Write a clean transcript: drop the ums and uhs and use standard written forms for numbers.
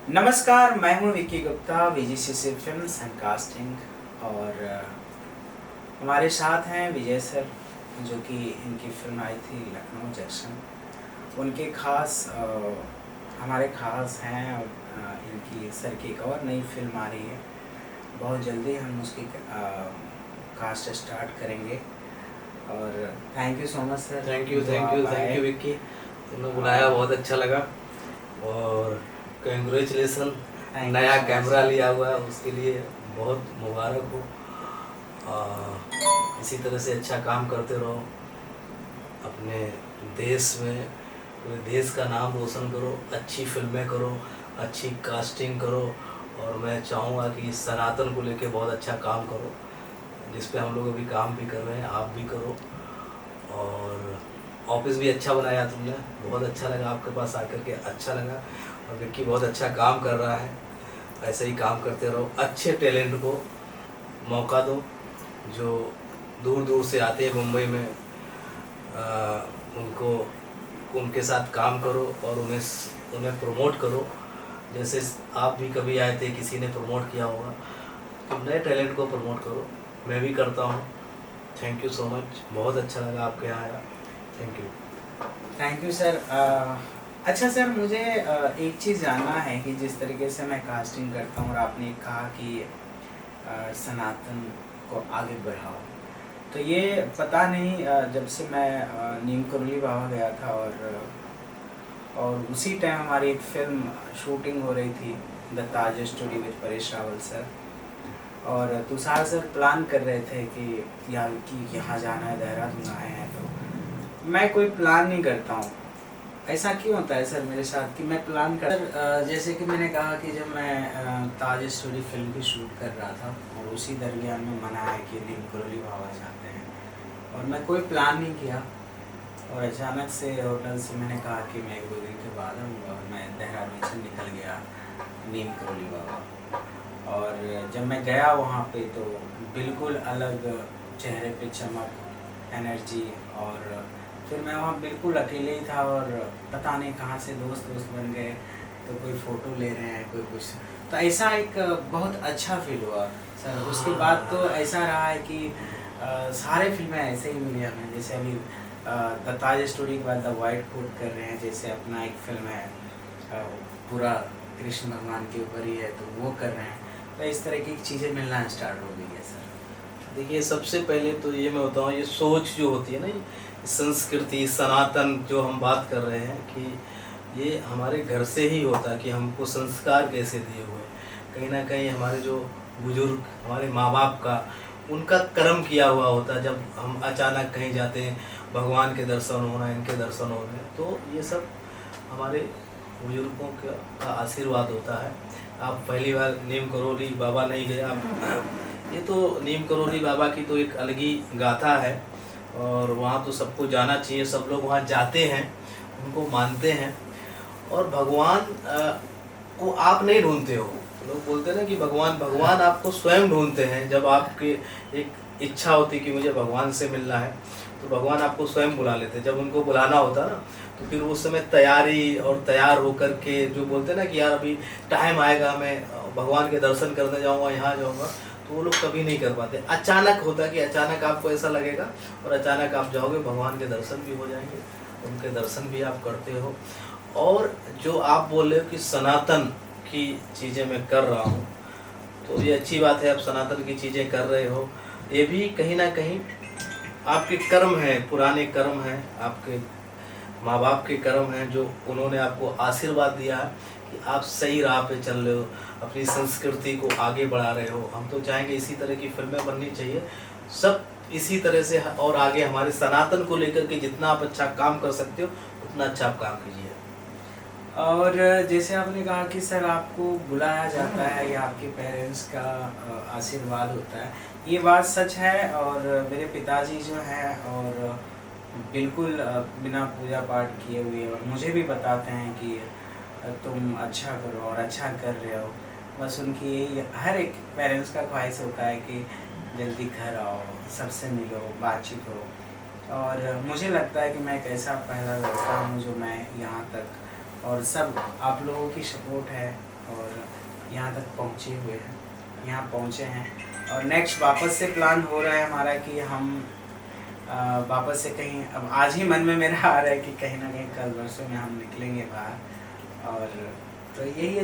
नमस्कार, मैं हूं Vicky Gupta, VGCC films and casting. और हमारे साथ हैं विजय सर, जो कि इनकी फिल्म आई थी लखनऊ जंक्शन। उनके खास हमारे खास हैं। और इनकी सर की एक और नई फिल्म आ रही है, बहुत जल्दी हम उसकी कास्ट स्टार्ट करेंगे। और thank you so much sir. Thank you Vicky, तुमने बुलाया, बहुत अच्छा लगा। और कंग्रेचुलेसन, नया कैमरा लिया हुआ है उसके लिए बहुत मुबारक हो। इसी तरह से अच्छा काम करते रहो, अपने देश में पूरे देश का नाम रोशन करो, अच्छी फिल्में करो, अच्छी कास्टिंग करो। और मैं चाहूँगा कि सनातन को लेके बहुत अच्छा काम करो, जिस पे हम लोग अभी काम भी कर रहे हैं, आप भी करो। और ऑफिस भी अच्छा बनाया तुमने, बहुत अच्छा लगा आपके पास आकर के, अच्छा लगा। और विक्की बहुत अच्छा काम कर रहा है, ऐसे ही काम करते रहो, अच्छे टैलेंट को मौका दो जो दूर दूर से आते हैं मुंबई में। उनको उनके साथ काम करो और उन्हें प्रमोट करो, जैसे आप भी कभी आए थे, किसी ने प्रमोट किया होगा, तो नए टैलेंट को प्रमोट करो। मैं भी करता हूँ। थैंक यू सो मच, बहुत अच्छा लगा आपके यहाँ आया। Thank you sir. अच्छा सर, मुझे एक चीज़ जानना है कि जिस तरीके से मैं कास्टिंग करता हूँ और आपने कहा कि सनातन को आगे बढ़ाओ, तो ये पता नहीं, जब से मैं नीम करोली बाबा गया था और उसी टाइम हमारी एक फिल्म शूटिंग हो रही थी, the Taj story with Paresh Rawal sir. और तुषार सर प्लान कर रहे थे कि यहाँ जाना है, देहरादून आए हैं। तो मैं कोई प्लान नहीं करता हूँ। ऐसा क्यों होता है सर मेरे साथ कि मैं प्लान कर जैसे कि मैंने कहा कि जब मैं ताज स्टोरी फिल्म की शूट कर रहा था और उसी दरमियान में मना है कि नीम करोली बाबा जाते हैं, और मैं कोई प्लान नहीं किया। और अचानक से होटल से मैंने कहा कि मैं 1-2 दिन के बाद आऊँगा, और मैं देहरादून से निकल गया नीम करोली बाबा। और जब मैं गया वहाँ पे तो बिल्कुल अलग चेहरे पे चमक, एनर्जी। और फिर मैं वहाँ बिल्कुल अकेले ही था, और पता नहीं कहाँ से दोस्त बन गए। तो कोई फ़ोटो ले रहे हैं, कोई कुछ। तो ऐसा एक बहुत अच्छा फील हुआ सर। उसके बाद तो ऐसा रहा है कि सारे फिल्में ऐसे ही मिली हमें। जैसे अभी द ताज स्टोरी के बाद द वाइट कोट कर रहे हैं, जैसे अपना एक फिल्म है पूरा कृष्ण भगवान के ऊपर ही है, तो वो कर रहे हैं। तो इस तरह की चीज़ें मिलना स्टार्ट हो गई है सर। देखिए, सबसे पहले तो ये मैं बताऊँ, ये सोच जो होती है ना, ये संस्कृति सनातन जो हम बात कर रहे हैं, कि ये हमारे घर से ही होता है कि हमको संस्कार कैसे दिए हुए हैं। कहीं ना कहीं हमारे जो बुजुर्ग, हमारे माँ बाप का, उनका कर्म किया हुआ होता है। जब हम अचानक कहीं जाते हैं, भगवान के दर्शन होना, इनके दर्शन हो रहे हैं, तो ये सब हमारे बुजुर्गों का आशीर्वाद होता है। आप पहली बार नीम करोली बाबा नहीं गए आप, ये तो नीम करोली बाबा की तो एक अलग ही गाथा है। और वहाँ तो सबको जाना चाहिए, सब लोग वहाँ जाते हैं, उनको मानते हैं। और भगवान को आप नहीं ढूंढते हो। लोग बोलते हैं ना कि भगवान आपको स्वयं ढूंढते हैं। जब आपके एक इच्छा होती कि मुझे भगवान से मिलना है, तो भगवान आपको स्वयं बुला लेते हैं। जब उनको बुलाना होता ना, तो फिर उस समय तैयारी और तैयार होकर के जो बोलते हैं ना कि यार अभी टाइम आएगा, मैं भगवान के दर्शन करने जाऊँगा, यहाँ जाऊँगा, तो वो लोग कभी नहीं कर पाते। अचानक होता है कि अचानक आपको ऐसा लगेगा और अचानक आप जाओगे, भगवान के दर्शन भी हो जाएंगे, उनके दर्शन भी आप करते हो। और जो आप बोल रहे हो कि सनातन की चीज़ें मैं कर रहा हूँ, तो ये अच्छी बात है, आप सनातन की चीज़ें कर रहे हो। ये भी कहीं ना कहीं आपके कर्म हैं, पुराने कर्म हैं, आपके माँ बाप के कर्म हैं, जो उन्होंने आपको आशीर्वाद दिया है कि आप सही राह पे चल रहे हो, अपनी संस्कृति को आगे बढ़ा रहे हो। हम तो चाहेंगे इसी तरह की फिल्में बननी चाहिए, सब इसी तरह से। और आगे हमारे सनातन को लेकर के जितना आप अच्छा काम कर सकते हो, उतना अच्छा आप काम कीजिए। और जैसे आपने कहा कि सर आपको बुलाया जाता है या आपके पेरेंट्स का आशीर्वाद होता है, ये बात सच है। और मेरे पिताजी जो हैं, और बिल्कुल बिना पूजा पाठ किए हुए, और मुझे भी बताते हैं कि तुम अच्छा करो और अच्छा कर रहे हो। बस उनकी यही, हर एक पेरेंट्स का ख्वाहिश होता है कि जल्दी घर आओ, सबसे मिलो, बातचीत हो। और मुझे लगता है कि मैं एक ऐसा पहला लड़का हूँ जो मैं यहाँ तक, और सब आप लोगों की सपोर्ट है, और यहाँ तक पहुँचे हुए हैं, यहाँ पहुँचे हैं। और नेक्स्ट वापस से प्लान हो रहा है हमारा कि हम वापस से कहीं, अब आज ही मन में मेरा आ रहा है कि कहीं ना कहीं कल वर्षों में हम निकलेंगे बाहर। और तो यही है